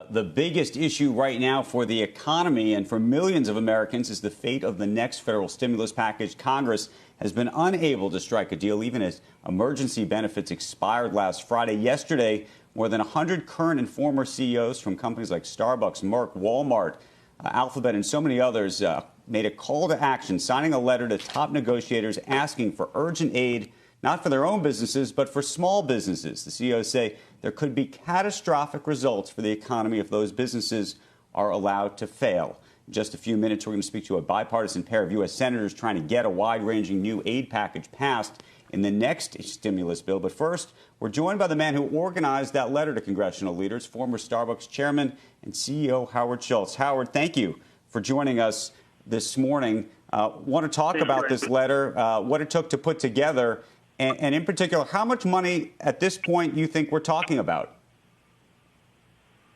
The biggest issue right now for the economy and for millions of Americans is the fate of the next federal stimulus package. Congress has been unable to strike a deal, even as emergency benefits expired last Friday. Yesterday, more than 100 current and former CEOs from companies like Starbucks, Merck, Walmart, Alphabet, and so many others made a call to action, signing a letter to top negotiators asking for urgent aid, not for their own businesses, but for small businesses. The CEOs say there could be catastrophic results for the economy if those businesses are allowed to fail. In just a few minutes, we're going to speak to a bipartisan pair of U.S. senators trying to get a wide-ranging new aid package passed in the next stimulus bill. But first, we're joined by the man who organized that letter to congressional leaders, former Starbucks chairman and CEO Howard Schultz. Howard, thank you for joining us this morning. Want to talk about this letter, what it took to put together, and in particular, how much money at this point you think we're talking about?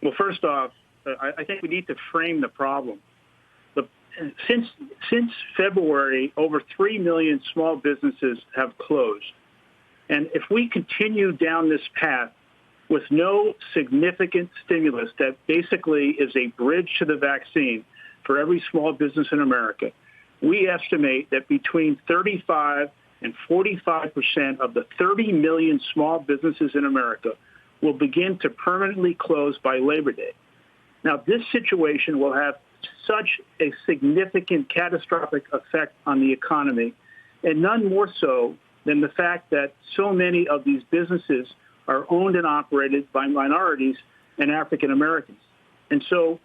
Well, first off, I think we need to frame the problem. Since February, over 3 million small businesses have closed. And if we continue down this path with no significant stimulus that basically is a bridge to the vaccine for every small business in America, we estimate that between 35 and 45% of the 30 million small businesses in America will begin to permanently close by Labor Day. Now, this situation will have such a significant catastrophic effect on the economy, and none more so than the fact that so many of these businesses are owned and operated by minorities and African Americans. And so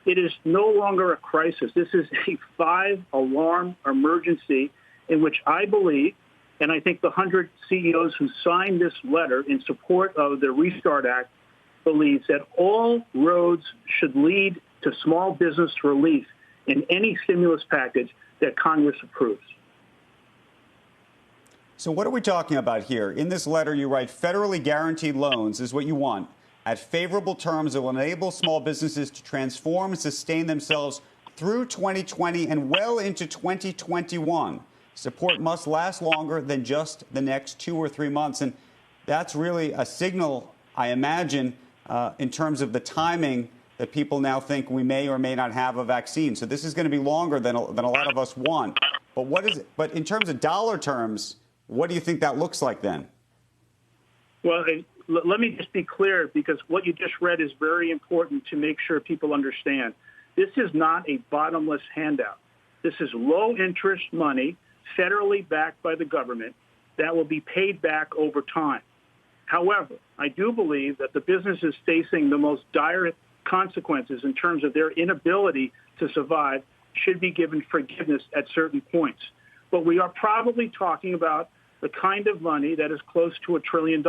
it is no longer a crisis. This is a 5-alarm emergency in which I believe, and I think the 100 CEOs who signed this letter in support of the Restart Act believes that all roads should lead to small business relief in any stimulus package that Congress approves. So what are we talking about here? In this letter, you write federally guaranteed loans is what you want. At favorable terms that will enable small businesses to transform and sustain themselves through 2020 and well into 2021. Support must last longer than just the next 2 or 3 months. And that's really a signal, I imagine, in terms of the timing that people now think we may or may not have a vaccine. So this is going to be longer than a lot of us want. But what is it? But in terms of dollar terms, what do you think that looks like then? Well, let me just be clear, because what you just read is very important to make sure people understand. This is not a bottomless handout. This is low-interest money, federally backed by the government, that will be paid back over time. However, I do believe that the businesses facing the most dire consequences in terms of their inability to survive should be given forgiveness at certain points. But we are probably talking about the kind of money that is close to $1 trillion.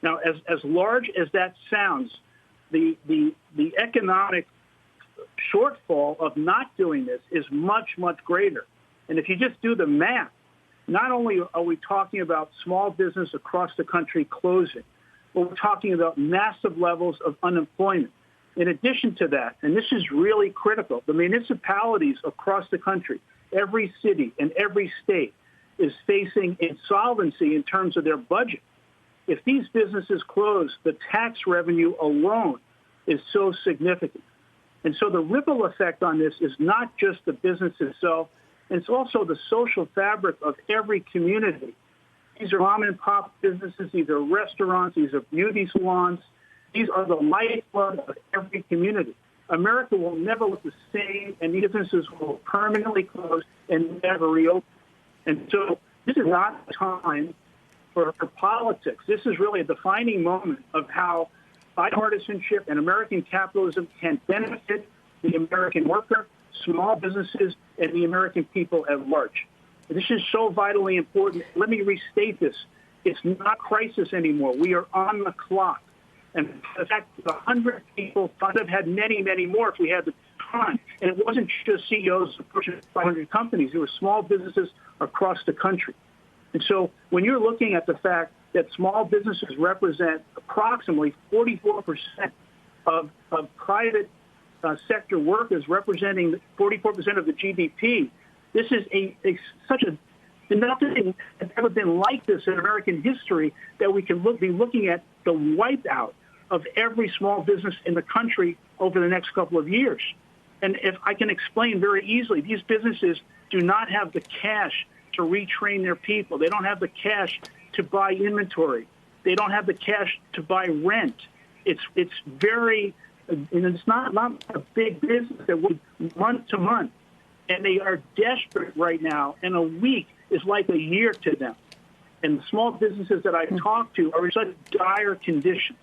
Now, as large as that sounds, the economic shortfall of not doing this is much, much greater. And if you just do the math, not only are we talking about small business across the country closing, but we're talking about massive levels of unemployment. In addition to that, and this is really critical, the municipalities across the country, every city and every state is facing insolvency in terms of their budget. If these businesses close, the tax revenue alone is so significant. And so the ripple effect on this is not just the business itself, it's also the social fabric of every community. These are mom and pop businesses, these are restaurants, these are beauty salons. These are the lifeblood of every community. America will never look the same, and these businesses will permanently close and never reopen. And so this is not a time for politics. This is really a defining moment of how bipartisanship and American capitalism can benefit the American worker, small businesses, and the American people at large. This is so vitally important. Let me restate this. It's not crisis anymore. We are on the clock. And in fact, the 100 people could have had many, many more if we had the time. And it wasn't just CEOs of Fortune 500 companies. It were small businesses across the country. And so when you're looking at the fact that small businesses represent approximately 44% of private sector workers, representing 44% of the GDP, this is nothing has ever been like this in American history, that we can be looking at the wipeout of every small business in the country over the next couple of years. And if I can explain very easily, these businesses do not have the cash to retrain their people. They don't have the cash to buy inventory. They don't have the cash to buy rent. It's very, and it's not a big business that would month to month. And they are desperate right now, and a week is like a year to them. And the small businesses that I talk to are in such dire condition